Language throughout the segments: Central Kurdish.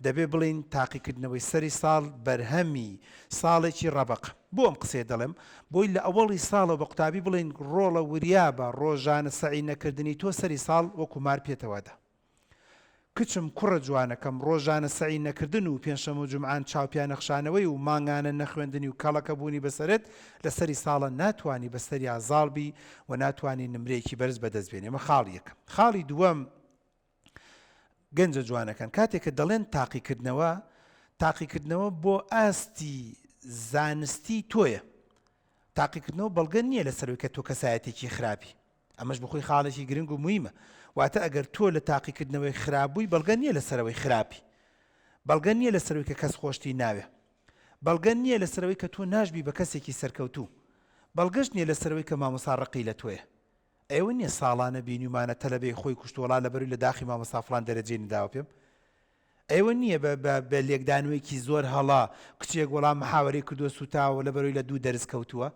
دەبێ بڵین تاقیکردنەوەی سەری ساڵ بەرهەمی ساڵێکی ڕەبق بۆ ئەم قسێ دەڵێم بۆی لە ئەوەڵی ساڵە بە قوتابی بڵین ڕۆڵە وریا بە ڕۆژانە سەعی نەکردنی تۆ سەری ساڵ وەکو مار پێتەوەدا کچم کوڕە جوانەکەم ڕۆژانە سەعی نەکردن و پێنجشەمە و جومعان چاوپیان نەخشانەوەی و مانگانە نەخوێندنی و کەڵەکە بوونی بەسەرت لە سەری ساڵە ناتوانانی بەسەری ئازاڵبی و ناتوانانی نمرەیەکی بەرز بەدەست بێنێ. ئەمە خاڵی یەکەم. خاڵی دووەم گەنجە جوانەکەن کاتێککە دەڵێن تاقیکردنەوە بۆ ئاستی زانستی تۆیە. تاقیکردنەوە بەڵگە نییە لەسەرەوەی کە تۆ کەسایەتێکی خراپی، ئەمەش بخۆی خاڵێکی گرنگ و مویمە. واتە ئەگەر تۆ لە تاقیکردنەوەی خراپبووی بەڵگە نییە لەسەرەوەی خراپی، بەڵگە نییە لەسەرەوەی کە کەس خۆشتی ناوێ، بەڵگە نییە لەسەرەوەی کە تۆ ناشبی بە کەسێکی سەرکەوتوو، بەڵگەش نییە لەسەرەوەی کە مامۆستا ڕقی لە تۆیە. ئێوە نییە ساڵانە بینیمانە تەلەبەی خۆی کوشتوەڵا لەبەروی لە داخی مامۆستا فڵان دەرەجەی نەداوە پێم. ئێوە نییە بە لێکدانوەیەکی زۆر هەڵا کچێک وەڵام محاوەرەی کردووە سوتاوە لەبەروی لە دوو دەرس کەوتووە.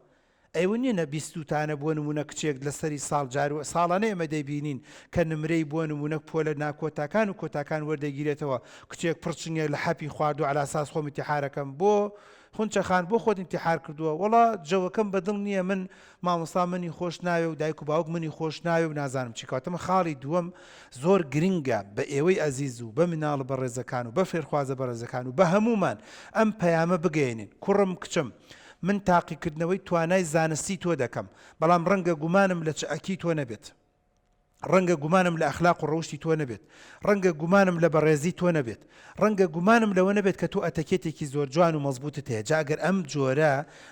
ئەوە نییە نە بیستوتانە بۆ نمونە کچێک لەسەری ساڵ جار ساڵانە ئێمە دەیبینین کە نمرەی بۆ نمونە پۆلە ناکۆتاکان و کۆتاکان وەردەگیرێتەوە کچێک پڕچنگە لە حەپی خواردو على ئاساس خۆم ئیمتیحارەکەم بۆ خونچەخان بۆ خۆت ئیمتیحار کردووە وەڵا جەوەکەم بەدڵ نییە من مامۆستا منی خۆش ناوێ و دایک و باوک منی خۆش ناوێ و نازانم چی کاتەمە. خاڵی دووەم زۆر گرنگە بە ئێوەی ئەزیز و بە مناڵ بەڕێزەکان و بە فێرخوازە بەڕێزەکان و بە هەمومان ئەم پەیامە بگەێنین. کوڕم کچم من تاقیکردنەوەی توانای زانستی تۆ دەکەم، بەڵام ڕەنگە گومانم لە چەکی تۆ نەبێت، ڕەنگە گومانم لە ئەخلاق و ڕەوشی تۆ نەبێت، ڕەنگە گومانم لە بەڕێزی تۆ نەبێت، ڕەنگە گومانم لەوە نەبێت کە تۆ ئەتەکێتێکی زۆر جوان و مەزبوطت هەیە. جا ئەگەر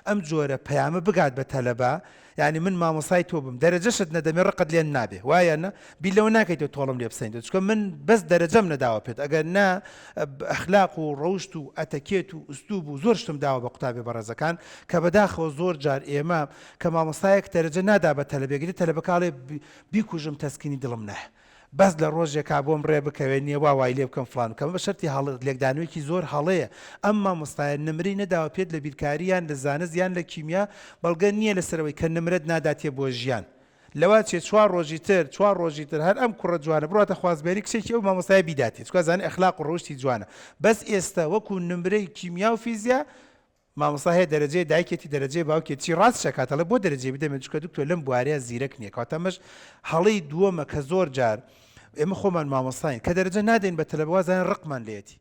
ئەم جۆرە پەیامە بگات بە تەلەبە، یعنی من مامۆسای تۆ بم دەرەجەشت نەدەمێ ڕقت لێن نابێ، وایە نە بیر لەوە ناکەیتەوە تۆڵم لێ بسەیندێت، چکە من بەس دەرەجەم نەداوە پێت، ئەگەر نا ئەخلاق و ڕەوشت و ئەتەکێت و ئوستوب و زۆر شتم داوە بە قوتابی بەڕێزەکان کە بەداخەوە زۆر جار ئێمە کە مامۆستایەک دەرەجە نادا بە تەلەبێگری تەلەبەکاڵێ بیکوژم تەسکینی دڵم نە بەس لە ڕۆژێکا بۆم ڕێ بکەوێت نییە وای لێ بکەم فلان کەمە بە شەرتی لێکدانوێکی زۆر هەڵەیە. ئەم مامۆستایە نمرەی نەداوە پێت لە بیرکاریان لە زانست یان لە کیمیا، بەڵگە نییە لەسەرەوەی کە نمرەت ناداتێ بۆ ژیان. لەوا چێت چوار ڕۆژی تر هەر ئەم کوڕە جوانە بڕاتە خوازبێری کچێکی ئەو مامۆستای بیداتێت، چکە زانێ ئەخلاق و ڕۆشتی جوانە. بەس ئێستا وەکو نمرەی کیمیا و فیزیا مامۆستا هەیە دەرەجەی دایکێتی دەرەجەی باوکێتی ڕاست شکاتەڵە بۆ دەرەجێ بدەمێت، چکە دکتۆر لەم بوارەیە زیرەک نییە. کاتەمەش هەڵەی دووەمە کە زۆر جار ئێمە خۆمان مامۆستاین کە دەرەجە نادەین بە تەلەبەوازان ڕقمان لێتی.